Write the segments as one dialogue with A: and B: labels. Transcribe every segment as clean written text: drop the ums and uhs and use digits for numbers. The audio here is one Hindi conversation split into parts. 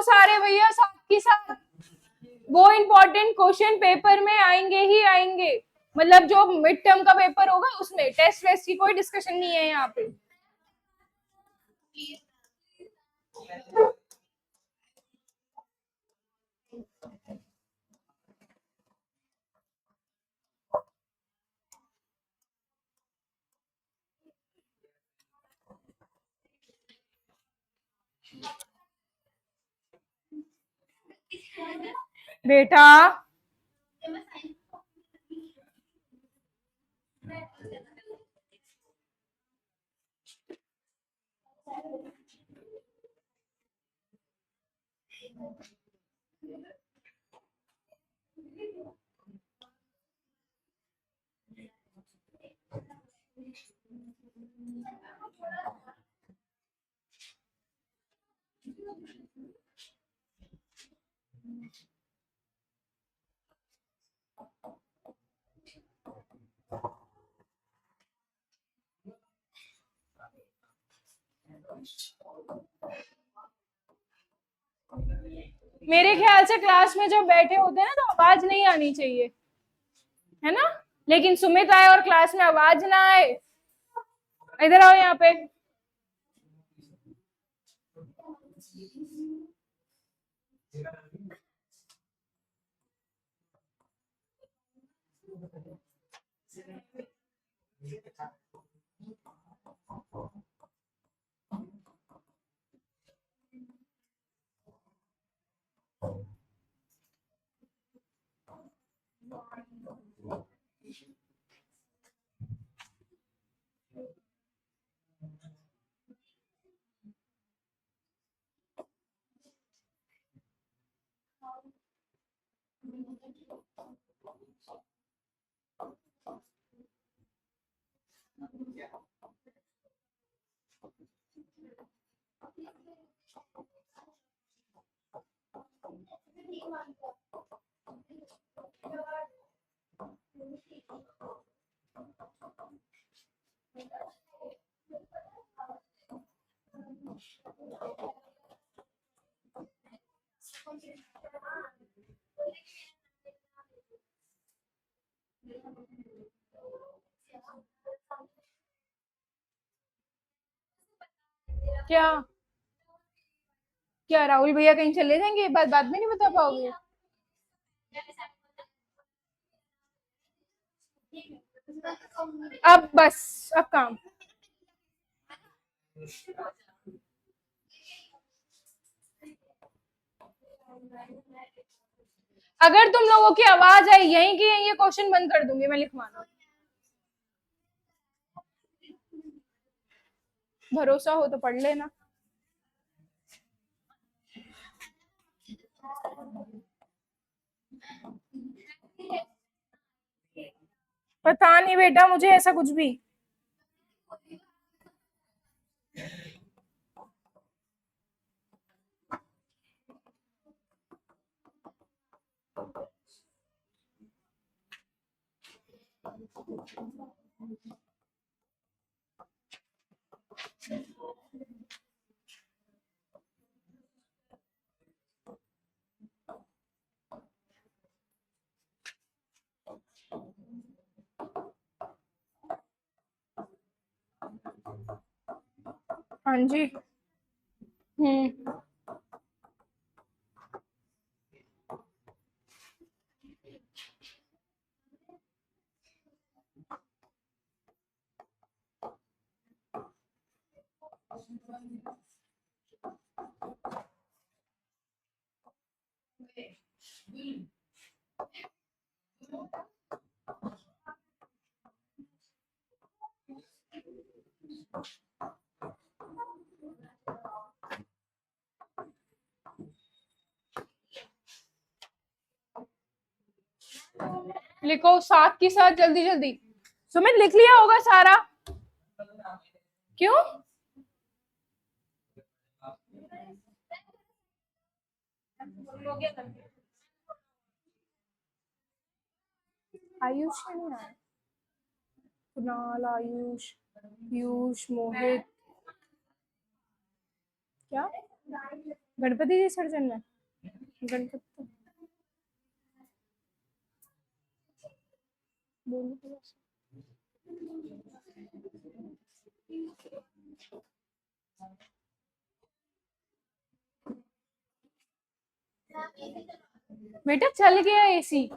A: सारे भैया साथ की साथ। वो इम्पोर्टेंट क्वेश्चन पेपर में आएंगे ही आएंगे, मतलब जो मिड टर्म का पेपर होगा उसमें। टेस्ट वेस्ट की कोई डिस्कशन नहीं है यहाँ पे। बेटा मेरे ख्याल से क्लास में जब बैठे होते हैं ना तो आवाज नहीं आनी चाहिए, है ना? लेकिन सुमित आए और क्लास में आवाज ना आए। इधर आओ यहाँ पे। क्या क्या राहुल भैया कहीं चले जाएंगे? ये बात बाद में नहीं बता पाओगे? अब बस, अब काम। अगर तुम लोगों की आवाज आई यहीं की यहीं, ये क्वेश्चन बंद कर दूंगी मैं लिखवाना। भरोसा हो तो पढ़ लेना। पता नहीं बेटा मुझे ऐसा कुछ भी। हाँ जी। हम्म। लिखो साथ की साथ, जल्दी जल्दी। सुमित लिख लिया होगा सारा? क्यों? आयुष का नहीं आया? कुणाल, आयुष, पीयूष, मोहित। क्या? गणपति विसर्जन में गणपति बोलो थोड़ा सा। बेटा चल गया एसी।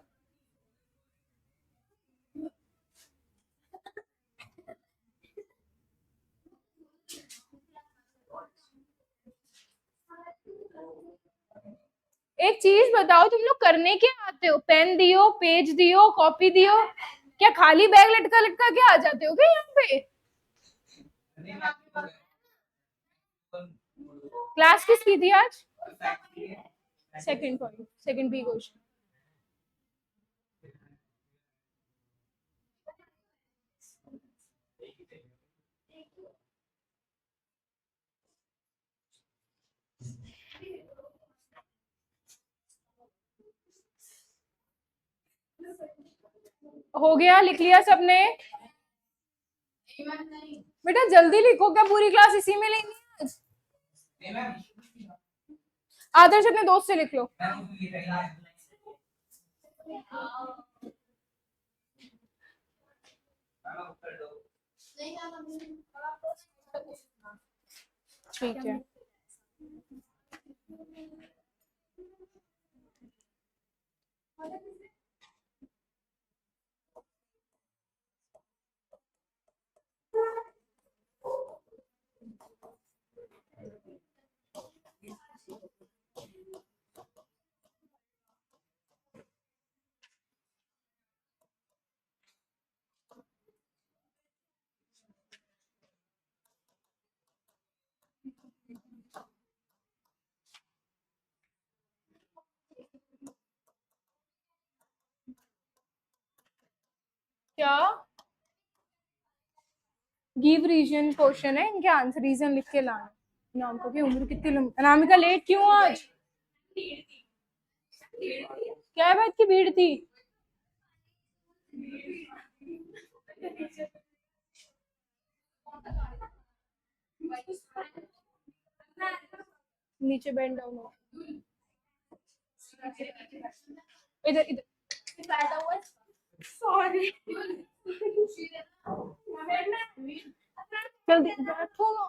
A: एक चीज बताओ, तुम लोग करने क्या आते हो? पेन दियो, पेज दियो, कॉपी दियो, क्या खाली बैग लटका लटका के आ जाते हो क्या यहाँ पे? क्लास किसकी थी आज? Second point, second B question. हो गया? लिख लिया सबने? बेटा जल्दी लिखो, क्या पूरी क्लास इसी में लेनी है आज? आदर्श अपने दोस्त से लिख लो। ठीक है। क्या गिव रीजन क्वेश्चन है, इनके आंसर रीजन लिख के लाना। अनामिका की उम्र कितनी लंबी? अनामिका लेट क्यों आज? क्या बात की भीड़ थी? नीचे बैंड डाउन हो। इधर इधर। सॉरी। जल्दी बैठो ना।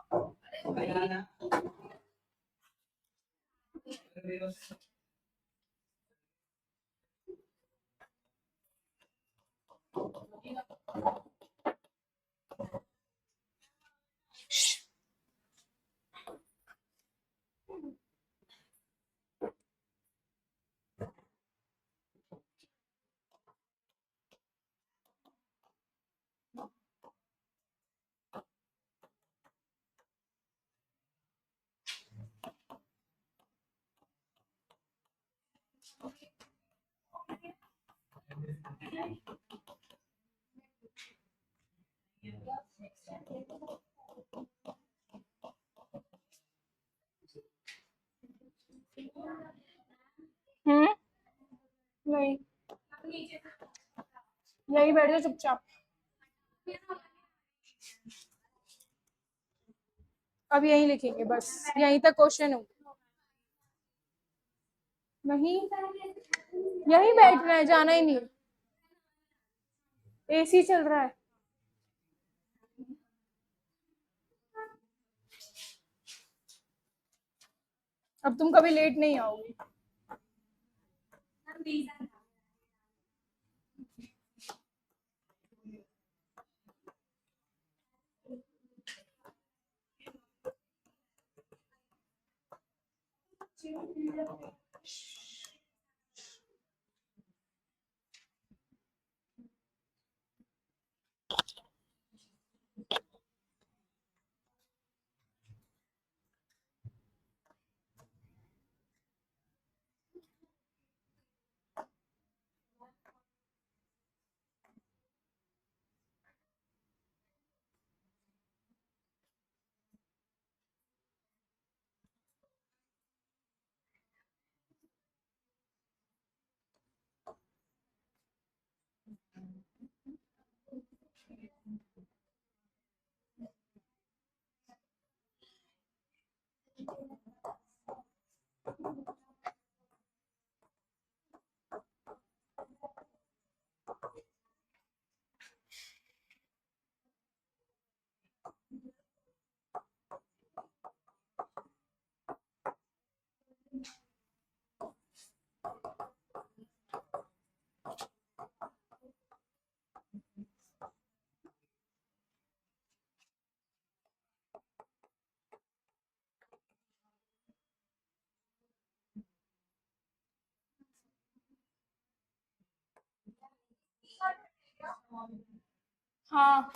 A: नहीं, यही बैठ जाओ चुपचाप। अब यही लिखेंगे बस, यहीं तक क्वेश्चन हो। नहीं, यही बैठना है, जाना ही नहीं। एसी चल रहा है। अब तुम कभी लेट नहीं आओगी। हाँ,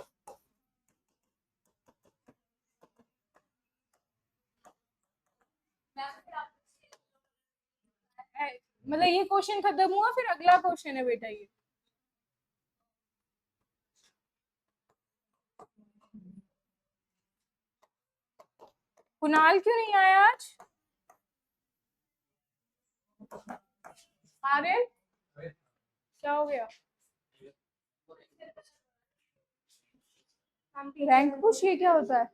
A: मतलब ये क्वेश्चन खत्म हुआ, फिर अगला क्वेश्चन है बेटा ये। कुणाल क्यों नहीं आया आज? आर्यन, क्या हो गया? रैंक पुश ये क्या होता है?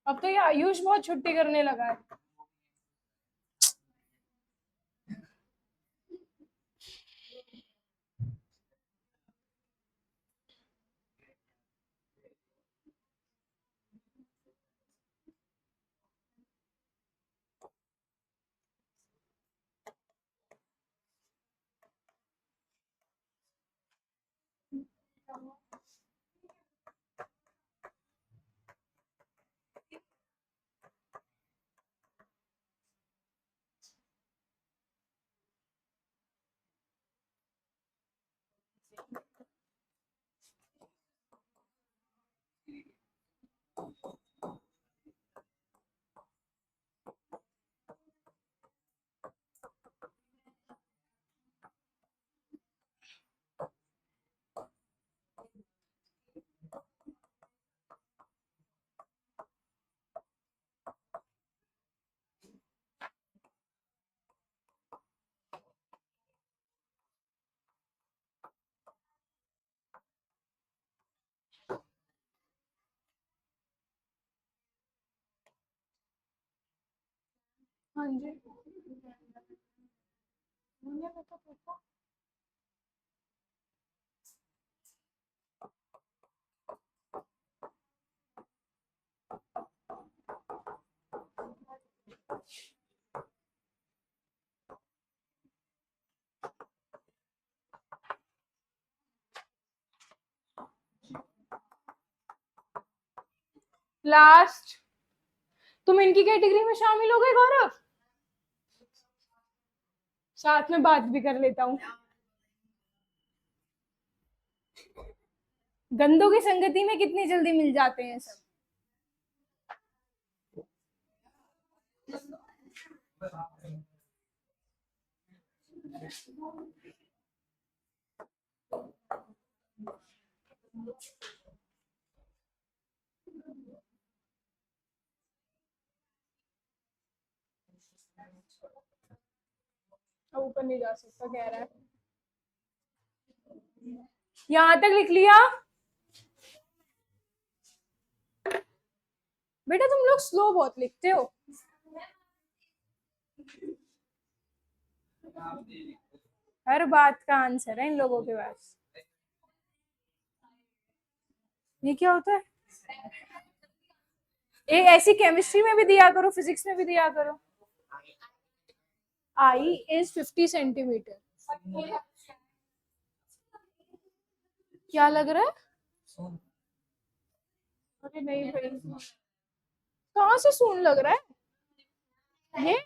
A: अब तो ये आयुष बहुत छुट्टी करने लगा है। हाँ जी, लास्ट। तुम इनकी कैटेगरी में शामिल हो गए गौरव? साथ में बात भी कर लेता हूँ। गंदों की संगति में कितनी जल्दी मिल जाते हैं सब। अब ऊपर नहीं जा सकता कह रहा है। यहां तक लिख लिया? बेटा तुम लोग स्लो बहुत लिखते हो। हर बात का आंसर है इन लोगों के पास। ये क्या होता है? एक ऐसी केमिस्ट्री में भी दिया करो, फिजिक्स में भी दिया करो। I is 50 centimetre. क्या लग रहा है? अरे नहीं भाई, कहाँ से सून लग रहा है ये?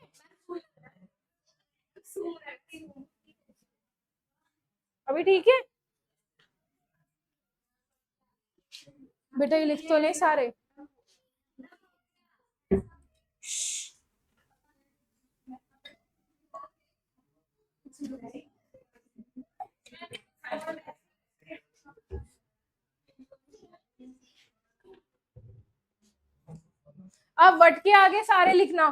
A: अभी ठीक है बेटा, ये लिख तो नहीं सारे। अब वट के आगे सारे लिखना।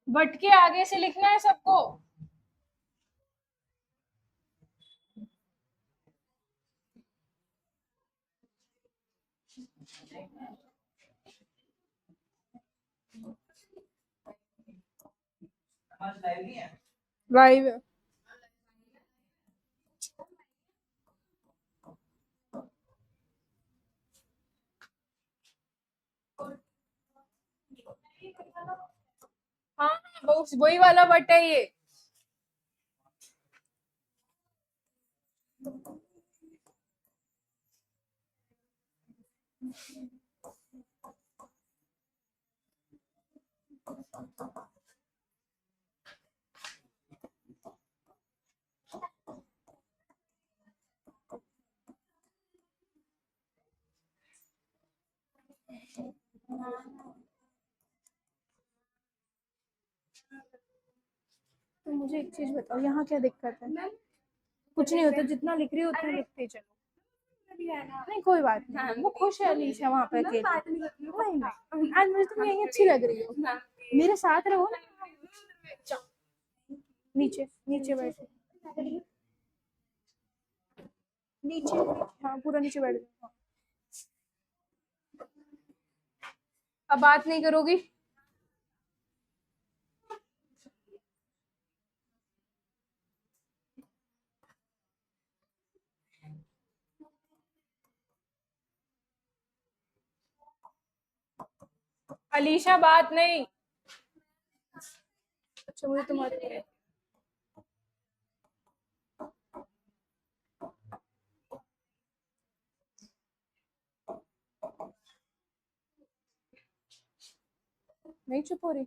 A: वट के आगे से लिखना है सबको। लाइव है। हाँ वही वाला बट है ये। तो मुझे एक चीज बताओ, यहाँ क्या दिक्कत है? कुछ नहीं होता, जितना लिख रही हो उतना लिखते चलो। नहीं कोई बात नहीं, वो खुश है अलीशा वहाँ पे अकेली। नहीं नहीं, आज मुझे तुम यही अच्छी लग रही हो, मेरे साथ रहो ना। नीचे नीचे बैठो, नीचे। हाँ पूरा नीचे बैठ जाओ। अब बात नहीं करोगी? अलीशा बात नहीं। अच्छा मुझे तुम्हारे नहीं चुप हो रही।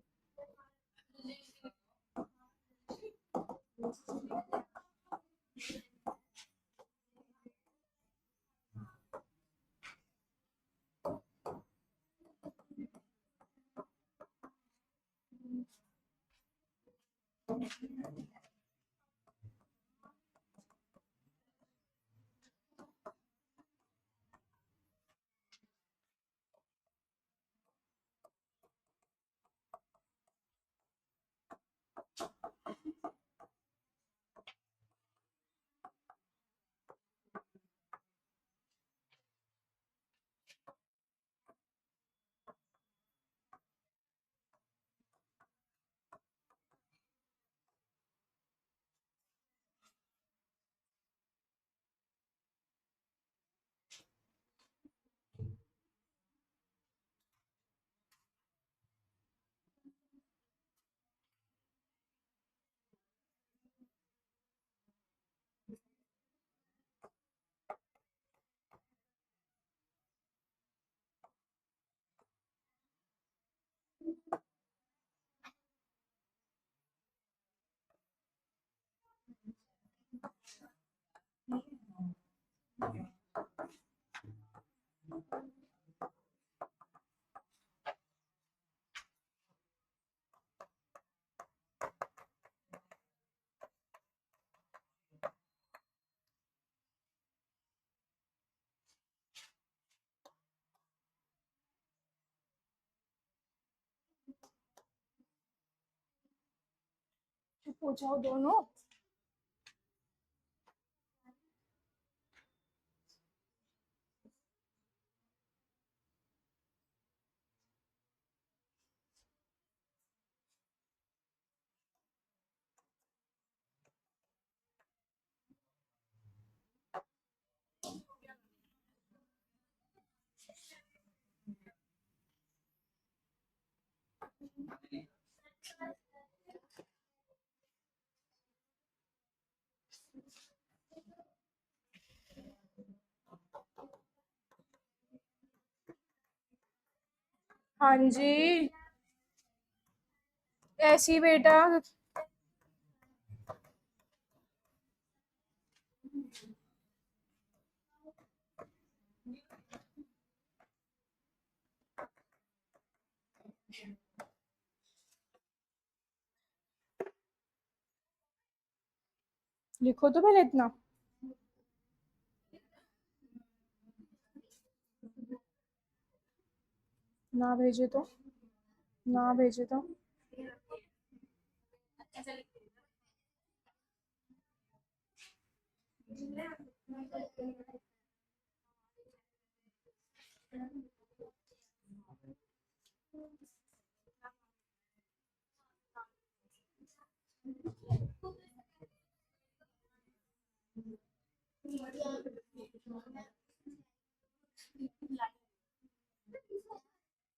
A: चुप हो जाओ दोनों। हाँ जी ऐसी बेटा। लिखो तो पहले इतना। ना भेजे तो, ना भेजे तो।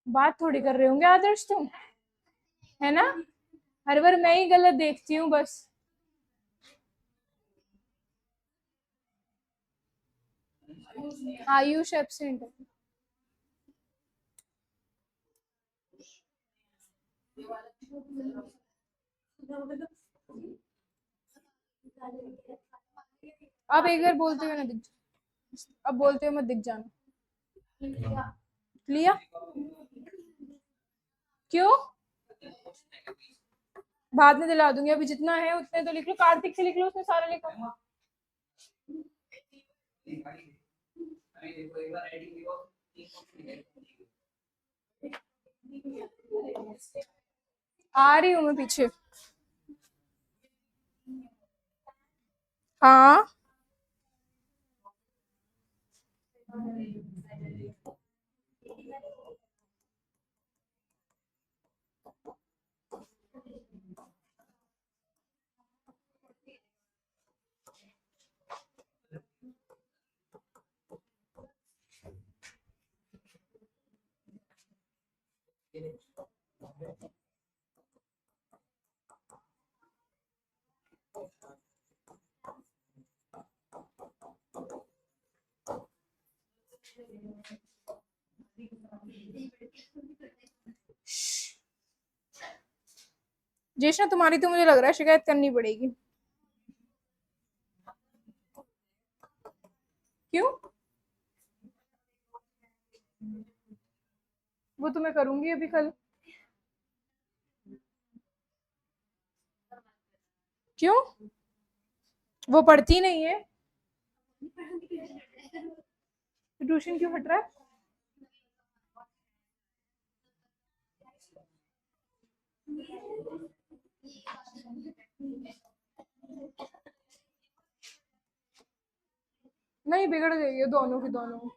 A: बात थोड़ी कर रहे होंगे आदर्श तुम, है ना? हर बार मैं ही गलत देखती हूँ बस। आयुष एब्सेंट है। अब एक बार बोलते हुए ना दिख, अब बोलते हुए मत दिख जाना। लिया? क्यों? बाद में दिला दूंगी, अभी जितना है उतने तो लिख लो। कार्तिक से लिख लो, उसने सारा लिखा। आ रही हूँ मैं पीछे। हाँ जेशना, तुम्हारी तो मुझे लग रहा है शिकायत करनी पड़ेगी। क्यों? वो तो मैं करूंगी अभी कल। क्यों? वो पढ़ती नहीं है? ट्यूशन क्यों हट रहा है? नहीं, बिगड़ गई है दोनों की दोनों।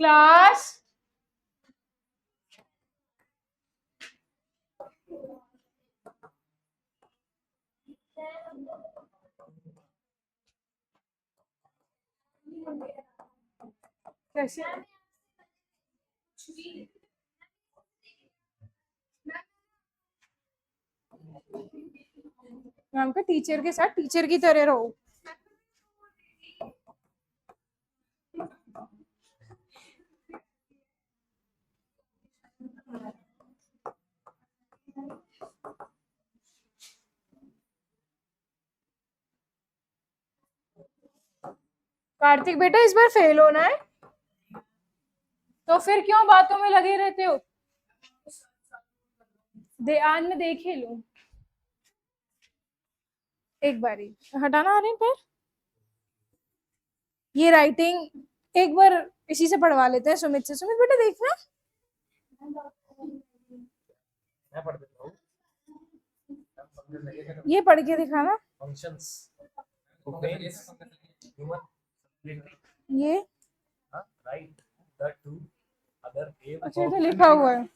A: क्लास। कैसे? मैम का टीचर के साथ टीचर की तरह रहो। कार्तिक बेटा, इस बार फेल होना है तो फिर क्यों बातों में लगे रहते हो? आज मैं देख ही लूं एक बारी। हटाना आ रही पर ये राइटिंग एक बार इसी से पढ़वा लेते हैं, सुमित से। सुमित बेटा देखना,
B: मैं पढ़ देता हूँ।
A: ये पढ़ के दिखाना।
B: फंक्शंस
A: ये
B: write the two other M
A: अच्छा, ये तो लिखा हुआ है।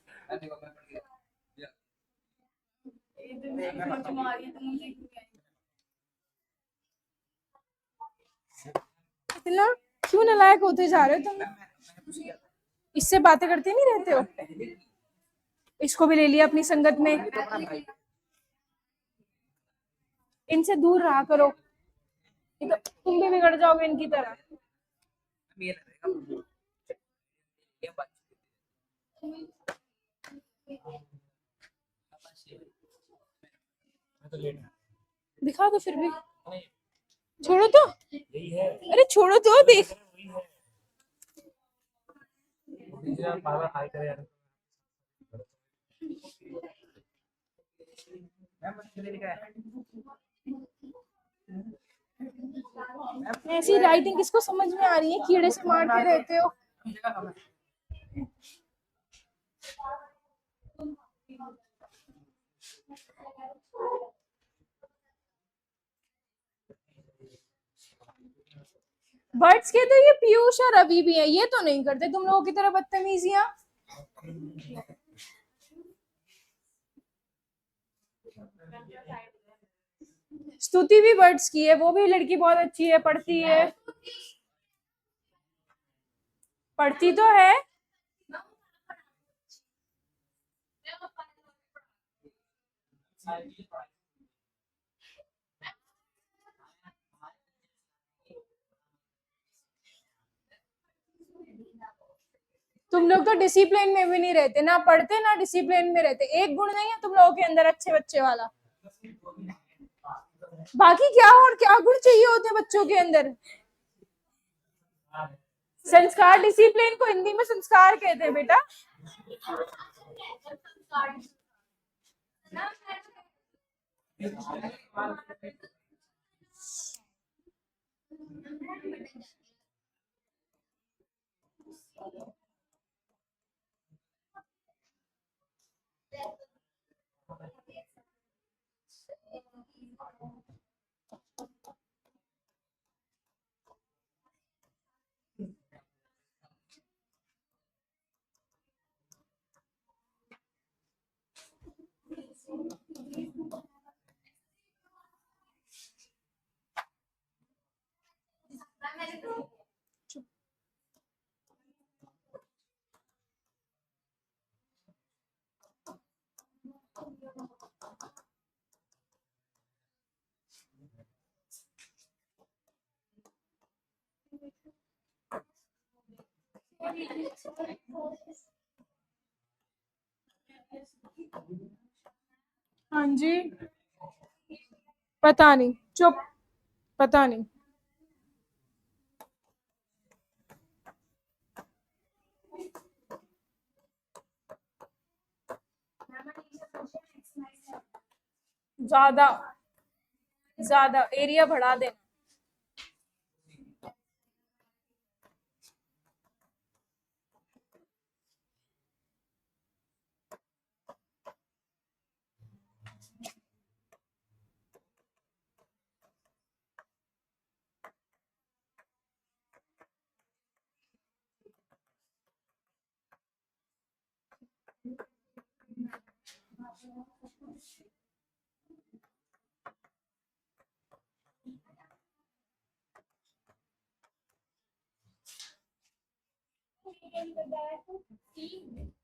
A: इतना क्यों नालायक होते जा रहे हो तुम? इससे बातें करते नहीं रहते हो? इसको भी ले लिया अपनी संगत में। इनसे दूर रहा करो, नहीं तो तुम भी बिगड़ जाओगे इनकी तरह। दिखा दो फिर भी। छोड़ो तो,
B: यही है।
A: अरे छोड़ो तो, देख।
B: बार बार हाई करे यार।
A: ऐसी राइटिंग किसको समझ में आ रही है? कीड़े से मारते रहते हो। बर्ड्स के तो ये पीयूष और रवि भी है, ये तो नहीं करते तुम लोगों की तरह बदतमीजियां। स्तुति भी बर्ड्स की है, वो भी लड़की बहुत अच्छी है, पढ़ती है, पढ़ती तो है। तुम लोग तो डिसिप्लिन में भी नहीं रहते, ना पढ़ते ना डिसिप्लिन में रहते। एक गुण नहीं है तुम लोगों के अंदर अच्छे बच्चे वाला। बाकी क्या और क्या गुण चाहिए होते बच्चों के अंदर? संस्कार, डिसिप्लिन को हिंदी में संस्कार कहते हैं बेटा। हाँ जी, पता नहीं, चुप, पता नहीं। ज्यादा ज्यादा एरिया बढ़ा देना।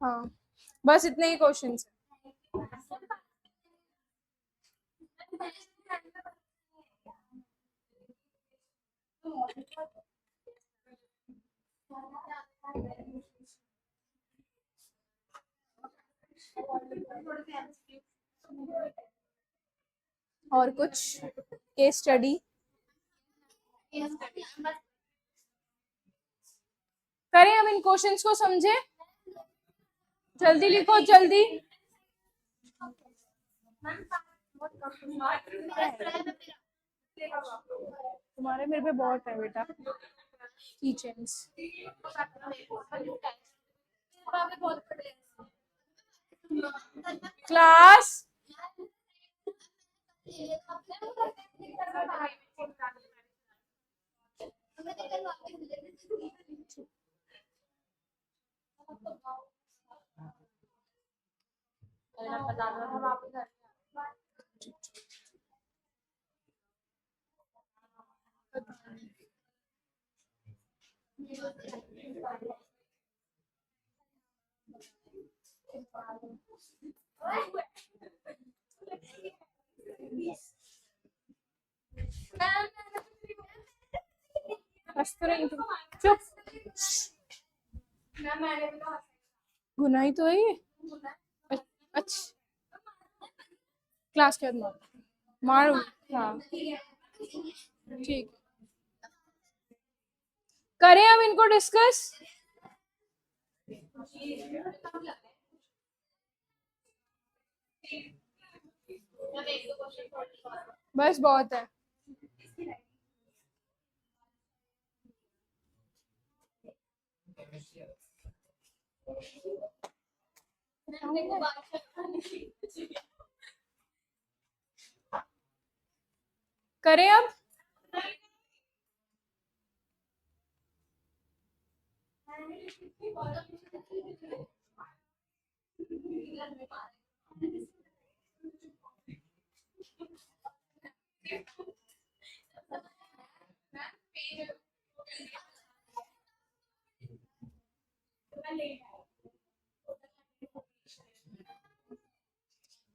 A: हाँ, बस इतने ही क्वेश्चन है। और कुछ केस स्टडी करें? अब इन क्वेश्चंस को समझे, जल्दी लिखो जल्दी। तुम्हारे मेरे पे बहुत है बेटा किचन्स। क्लास चुप, गुनाही तो है ये। अच्छा, क्लास के बाद मारो। हाँ ठीक, करें अब इनको डिस्कस। बस बहुत है। करें अब?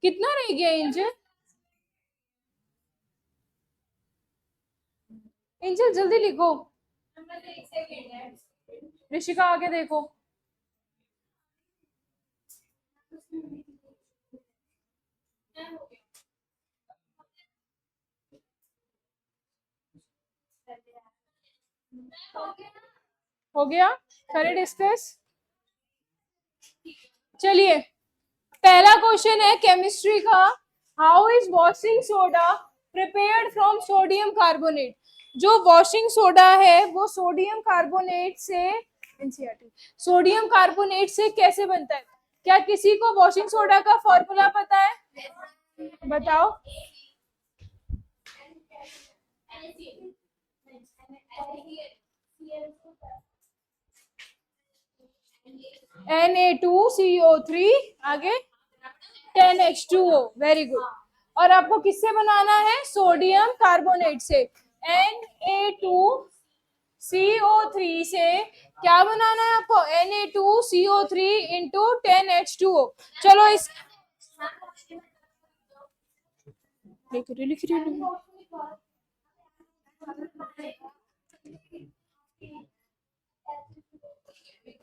A: कितना रह गया एंजल? एंजल जल्दी लिखो। ऋषिका आगे देखो। हो गया? करें डिस्कस? चलिए, पहला क्वेश्चन है केमिस्ट्री का। How is washing soda prepared from sodium carbonate? जो वॉशिंग सोडा है वो सोडियम कार्बोनेट से, सोडियम कार्बोनेट से कैसे बनता है? क्या किसी को वॉशिंग सोडा का फॉर्मूला पता है? बताओ। Na2CO3, आगे 10H2O। Very good. और आपको किससे बनाना है? सोडियम कार्बोनेट से। Na2CO3 से क्या बनाना है आपको? Na2CO3 into 10H2O। चलो इस लिख रही हूँ।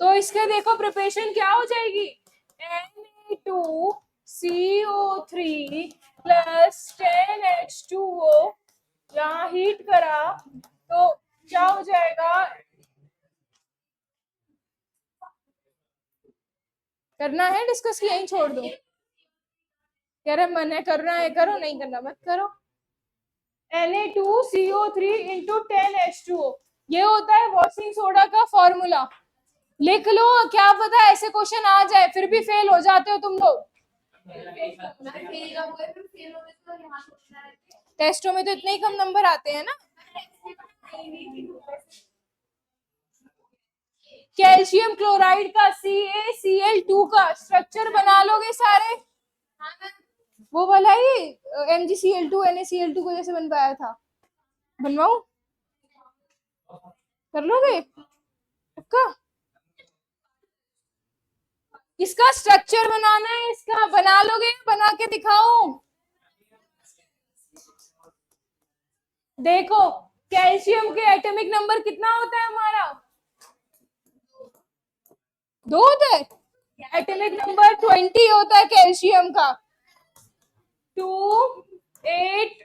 A: तो इसके देखो प्रिपरेशन क्या हो जाएगी? Na2CO3 प्लस 10H2O, यहाँ हीट करा तो क्या हो जाएगा? करना है डिस्कस की यहीं छोड़ दो? कह रहे मन है करना है करो, नहीं करना मत करो। Na2CO3 इंटू 10H2O, ये होता है वॉशिंग सोडा का फॉर्मूला। लिख लो, क्या पता ऐसे क्वेश्चन आ जाए, फिर भी फेल हो जाते हो तुम लोग। टेस्टों में तो इतने ही कम नंबर आते हैं ना। कैल्शियम क्लोराइड का CaCl2 का स्ट्रक्चर बना लोगे सारे? वो वाला ही MgCl2 NaCl2 को जैसे बन पाया था, बनवाऊं? कर लोगे पक्का? इसका स्ट्रक्चर बनाना है, इसका बना लोगे? बना के दिखाओ। देखो कैल्शियम के एटॉमिक नंबर कितना होता है हमारा? 2 होता है। एटॉमिक नंबर 20 होता है कैल्शियम का। 2 8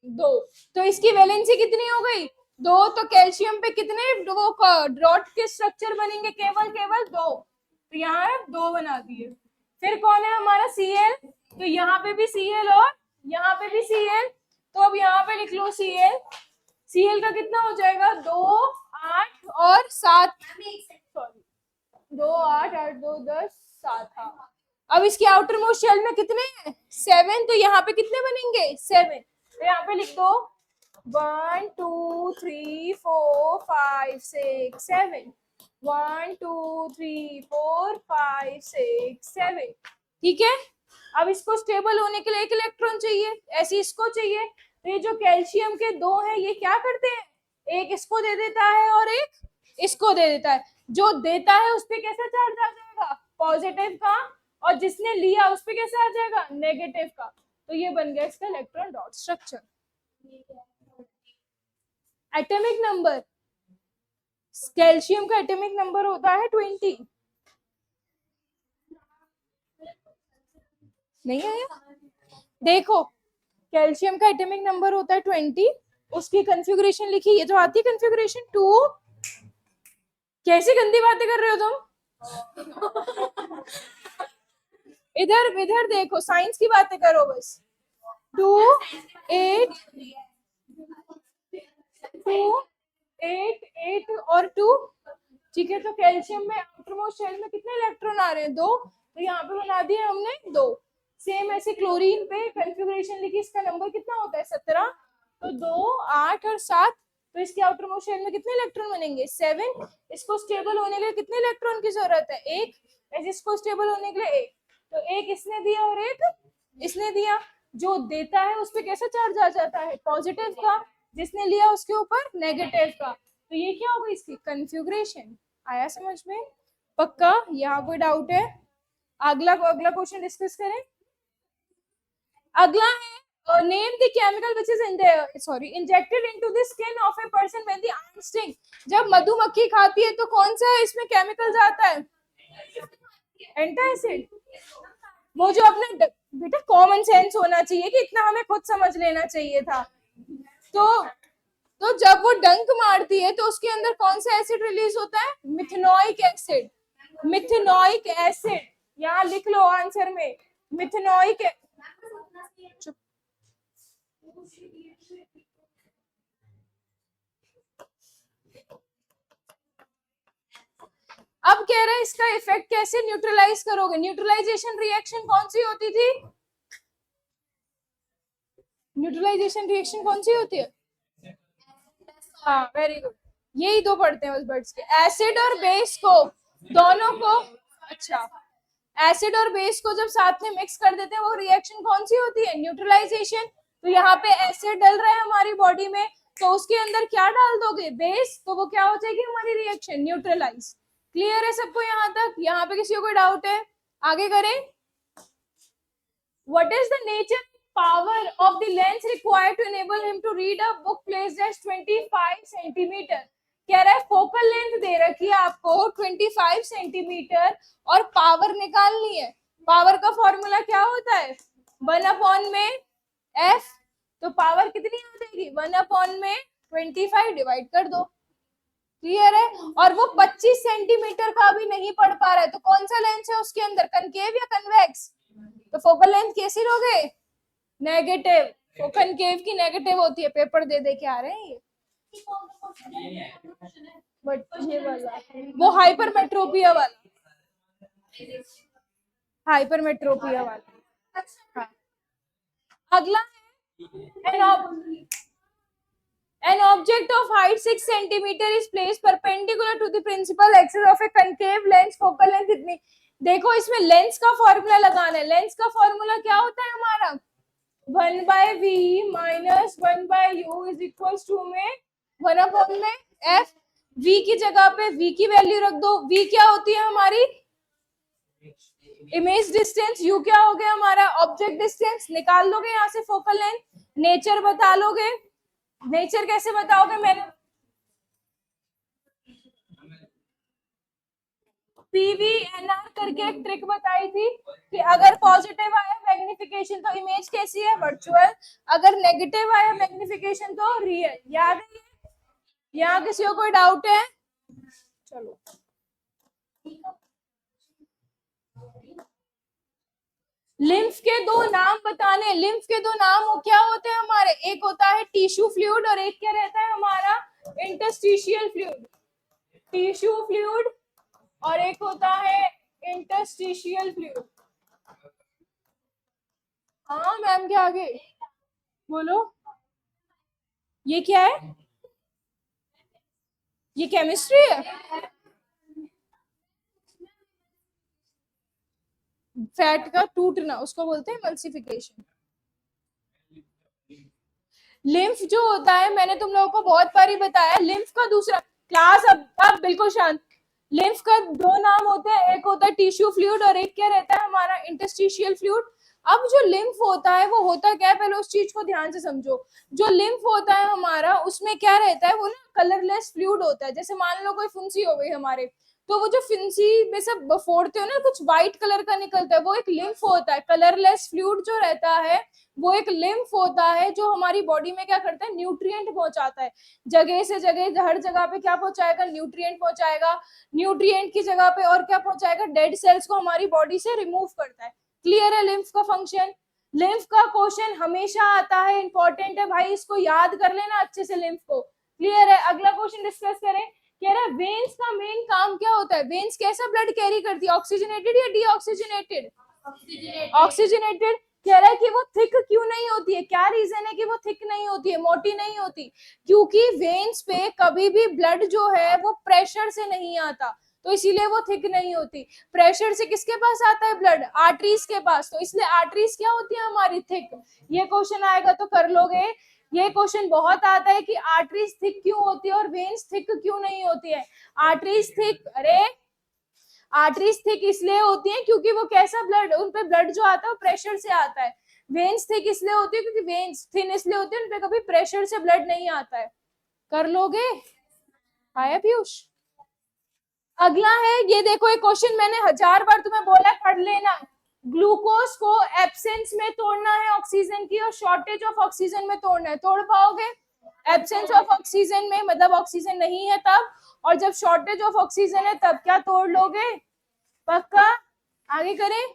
A: 2। तो इसकी वैलेंसी कितनी हो गई? 2। तो कैल्शियम पे कितने वो डॉट के स्ट्रक्चर बनेंगे? केवल 2। तो यहाँ 2 बना दिए। फिर कौन है हमारा? Cl। तो यहाँ पे भी Cl और यहाँ पे भी Cl। तो अब यहाँ पे लिख लो Cl। Cl का कितना हो जाएगा? 2 8 और 7, सॉरी 2 8 8 2 10 7। हाँ, अब इसकी आउटर मोस्ट शेल में कितने हैं? 7। तो यहाँ पे कितने बनेंगे? 7। तो यहाँ पे लिख दो 1 2 3 4 5 6 7। 1 2 3 4 5 6 7। ठीक है। अब इसको स्टेबल होने के लिए एक इलेक्ट्रॉन चाहिए, ऐसे इसको चाहिए। तो ये जो कैल्शियम के 2 है ये क्या करते हैं? एक इसको दे देता है और एक इसको दे देता है। जो देता है उस पे कैसा चार्ज आ जाएगा? पॉजिटिव का। और जिसने लिया उस पे कैसा आ जाएगा? नेगेटिव का। तो ये बन गया इसका electron dot structure. Atomic number, calcium का एटॉमिक नंबर होता है 20। नहीं आया? देखो कैल्शियम का एटॉमिक नंबर होता है 20 उसकी कॉन्फ़िगरेशन लिखी, ये जो आती है कॉन्फ़िगरेशन 2। कैसी गंदी बातें कर रहे हो तुम? इधर इधर देखो, साइंस की बातें करो बस। 2 8 2 8 8 और 2, ठीक है। तो कैल्शियम में आउटरमोस्ट शेल में कितने इलेक्ट्रॉन आ रहे हैं? 2। तो यहाँ पे बना दिए हमने 2। सेम ऐसे क्लोरीन पे कॉन्फ़िगरेशन लिखी, इसका नंबर कितना होता है? 17। तो 2 8 और 7, तो इसके आउटरमोस्ट शेल में कितने इलेक्ट्रॉन बनेंगे? 7। इसको स्टेबल होने के लिए कितने इलेक्ट्रॉन की जरूरत है? 1। इसको स्टेबल होने के लिए 1। तो एक इसने दिया और एक इसने दिया। जो देता है उस पे कैसा चार्ज आ जाता है? पॉजिटिव का। जिसने लिया उसके ऊपर नेगेटिव का। तो ये क्या होगा? इसकी कॉन्फ़िगरेशन। आया समझ में? पक्का? यहाँ कोई डाउट है? अगला क्वेश्चन डिस्कस करें। अगला है name the chemical which is injected into the skin of a person when the arm sting. जब मधुमक्खी खाती है तो कौन सा है इसमें केमिकल जाता है? एंटासिड। वो जो अपने बेटा कॉमन सेंस होना चाहिए कि इतना हमें खुद समझ लेना चाहिए था। तो जब वो डंक मारती है तो उसके अंदर कौन सा एसिड रिलीज होता है? Methanoic acid. मिथेनोइक एसिड यहाँ लिख लो आंसर में। मिथेनोइक। चुप। अब कह रहे हैं इसका इफेक्ट कैसे न्यूट्रलाइज करोगे? न्यूट्रलाइजेशन रिएक्शन कौन सी होती थी? न्यूट्रलाइजेशन रिएक्शन कौन सी होती है? हाँ वेरी गुड। यही दो पढ़ते हैं बस बर्ड्स के। एसिड और बेस को दोनों को, अच्छा, एसिड और बेस को जब साथ में मिक्स कर देते हैं वो रिएक्शन कौन सी होती है? न्यूट्रलाइजेशन। तो यहाँ पे एसिड डल रहा है हमारी बॉडी में, तो उसके अंदर क्या डाल दोगे? बेस। तो वो क्या हो जाएगी हमारी रिएक्शन? न्यूट्रलाइज। क्लियर है सबको यहाँ तक? यहाँ पे किसी को डाउट है? आगे करें। What is the nature power of the lens required to enable him to read a book placed as 25 centimetre? कह रहा है फोकल लेंथ दे रखी है आपको 25 सेंटीमीटर और पावर निकालनी है। पावर का फॉर्मूला क्या होता है? 1 में f। तो पावर कितनी आ जाएगी? 1 में 25 डिवाइड कर दो। क्लियर है? और वो 25 सेंटीमीटर का भी नहीं पढ़ पा रहा है, तो कौन सा लेंस है उसके अंदर? कनकेव या कन्वेक्स? तो फोकल लेंथ कैसी लोगे? नेगेटिव। तो कनकेव की नेगेटिव होती है। पेपर दे दे के आ रहे हैं ये। बट ये वाला वो हाइपरमेट्रोपिया वाला, हाइपरमेट्रोपिया वाला। हाँ। अगला है an object of height 6 centimeter is placed perpendicular to the principal axis of a concave lens, focal length इतनी। देखो इसमें लेंस का फॉर्मूला लगाना है। लेंस का फॉर्मूला क्या होता है हमारा? 1/v minus 1/u is equals to में 1 में f। v की जगह पे v की वैल्यू रख दो। v क्या होती है हमारी? Image distance. u क्या हो गया हमारा? Object distance. निकाल लोगे यहाँ से फोकल लेंथ। नेचर बता लोगे। नेचर कैसे बताओगे? मैंने पीवीएनआर करके एक ट्रिक बताई थी कि अगर पॉजिटिव आया मैग्निफिकेशन तो इमेज कैसी है? वर्चुअल। अगर नेगेटिव आया मैग्निफिकेशन तो रियल। याद है? यहाँ किसी को कोई डाउट है? चलो लिम्फ के दो नाम बताने। लिम्फ के दो नाम क्या होते हैं हमारे? एक होता है टिश्यू फ्लूइड और एक क्या रहता है हमारा? Interstitial fluid. टिश्यू फ्लूइड और एक होता है इंटरस्टिशियल फ्लूइड। हाँ मैम के आगे बोलो। ये क्या है? ये केमिस्ट्री है। फैट का टूटना उसको बोलते हैं एमल्सिफिकेशन। लिम्फ जो होता है, मैंने तुम लोगों को बहुत बारी बताया, लिम्फ का दूसरा क्लास। अब बिल्कुल शांत। लिम्फ का दो नाम होते हैं, एक होता है टिश्यू फ्लूइड और एक क्या रहता है हमारा? Interstitial fluid. अब जो लिम्फ होता है वो होता क्या है? पहले उस चीज को ध्यान से समझो। जो लिम्फ होता है हमारा उसमें क्या रहता है? वो ना कलरलेस फ्लूइड होता है। जैसे मान लो कोई फुंसी हो गई हमारे, तो वो जो फिंसी में सब फोड़ते हो ना, कुछ व्हाइट कलर का निकलता है, वो एक लिम्फ होता है। कलरलेस फ्लूइड जो रहता है वो एक लिम्फ होता है, जो हमारी बॉडी में क्या करता है, न्यूट्रिएंट पहुंचाता है जगह से जगह, हर जगह पे क्या पहुंचाएगा, न्यूट्रिएंट पहुंचाएगा। न्यूट्रिएंट की जगह पे और क्या पहुंचाएगा, डेड सेल्स को हमारी बॉडी से रिमूव करता है। क्लियर है लिम्फ का फंक्शन? लिम्फ का क्वेश्चन हमेशा आता है, इंपॉर्टेंट है भाई, इसको याद कर लेना अच्छे से लिम्फ को। क्लियर है? अगला क्वेश्चन डिस्कस करें। कह रहा है वेन्स का मेन काम क्या होता है? वेन्स कैसा ब्लड कैरी करती है, ऑक्सीजनेटेड या डीऑक्सीजनेटेड? ऑक्सीजनेटेड। कह रहा है कि वो थिक क्यों नहीं होती है? क्या रीजन है कि वो थिक नहीं होती है, मोटी नहीं होती? क्योंकि वेन्स पे कभी भी ब्लड जो है वो प्रेशर से नहीं आता, तो इसीलिए वो थिक नहीं होती। प्रेशर से किसके पास आता है ब्लड? आर्टरीज के पास, तो इसलिए आर्टरीज क्या होती है हमारी, थिक। ये क्वेश्चन आएगा तो कर लोगे। ये क्वेश्चन बहुत आता है कि आर्टरीज थिक क्यों होती है और वेन्स थिक क्यों नहीं होती है। आर्टरीज थिक, अरे आर्टरीज थिक इसलिए होती है क्योंकि वो कैसा ब्लड, उन पे ब्लड जो आता है वो प्रेशर से आता है। वेन्स थिक इसलिए होती है क्योंकि वेन्स थिन इसलिए होती है, उन पे कभी प्रेशर से ब्लड नहीं आता है। कर लोगे? आया पीयूष? अगला है, ये देखो, एक क्वेश्चन मैंने 1000 बार तुम्हें बोला पढ़ लेना। ग्लूकोज को एब्सेंस में तोड़ना है ऑक्सीजन की, और शॉर्टेज ऑफ ऑक्सीजन में तोड़ना है। तोड़ पाओगे? एब्सेंस ऑफ ऑक्सीजन में मतलब ऑक्सीजन नहीं है तब, और जब शॉर्टेज ऑफ ऑक्सीजन है तब क्या तोड़ लोगे? पक्का? आगे करें।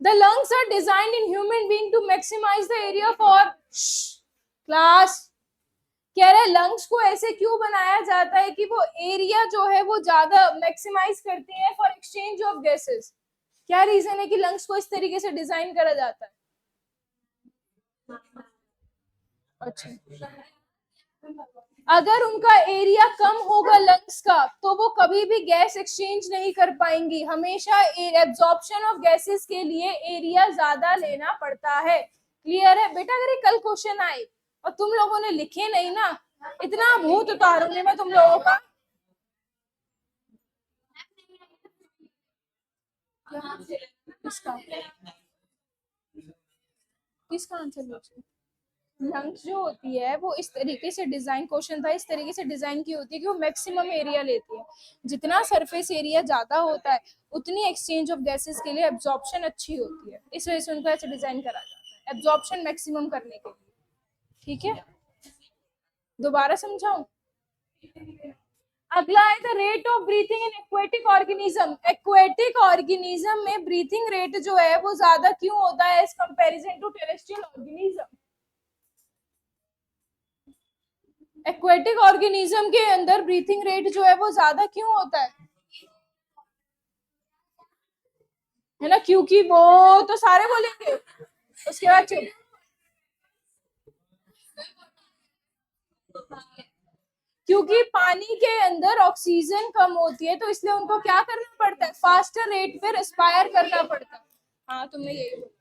A: The lungs are designed in human being to maximize the area for class। कह रहे लंग्स को ऐसे क्यों बनाया जाता है कि वो एरिया जो है वो ज्यादा मैक्सिमाइज करती है फॉर एक्सचेंज ऑफ गैसेस? क्या रीजन है कि लंग्स को इस तरीके से डिजाइन करा जाता है? अच्छा, अगर उनका एरिया कम होगा लंग्स का तो वो कभी भी गैस एक्सचेंज नहीं कर पाएंगी। हमेशा एब्जॉर्प्शन ऑफ गैसेस के लिए एरिया ज्यादा लेना पड़ता है। क्लियर है बेटा? अगर कल क्वेश्चन आए और तुम लोगों ने लिखे नहीं ना, इतना भूत उतारूंगी मैं तुम लोगों का। किसका किसका आंसर? लंग्स जो होती है वो इस तरीके से डिजाइन, क्वेश्चन था इस तरीके से डिजाइन की होती है कि वो मैक्सिमम एरिया लेती है। जितना सरफेस एरिया ज्यादा होता है उतनी एक्सचेंज ऑफ गैसेस के लिए एब्जॉर्प्शन अच्छी होती है, इस वजह से उनको ऐसे डिजाइन करा जाता है एब्जॉर्प्शन मैक्सिमम करने के लिए। ठीक है, दोबारा समझाऊं? अगला है the rate of breathing in aquatic organism. Aquatic organism में ब्रीथिंग रेट जो है वो ज्यादा क्यों होता है as comparison to terrestrial organism? Aquatic organism के अंदर ब्रीथिंग रेट जो है वो ज्यादा क्यों होता है ना? क्योंकि वो तो सारे बोलेंगे, उसके बाद चुप। क्योंकि पानी के अंदर ऑक्सीजन कम होती है, तो इसलिए उनको क्या करना पड़ता है, फास्टर रेट पे रेस्पायर करना पड़ता है। हाँ तुमने यही बोला।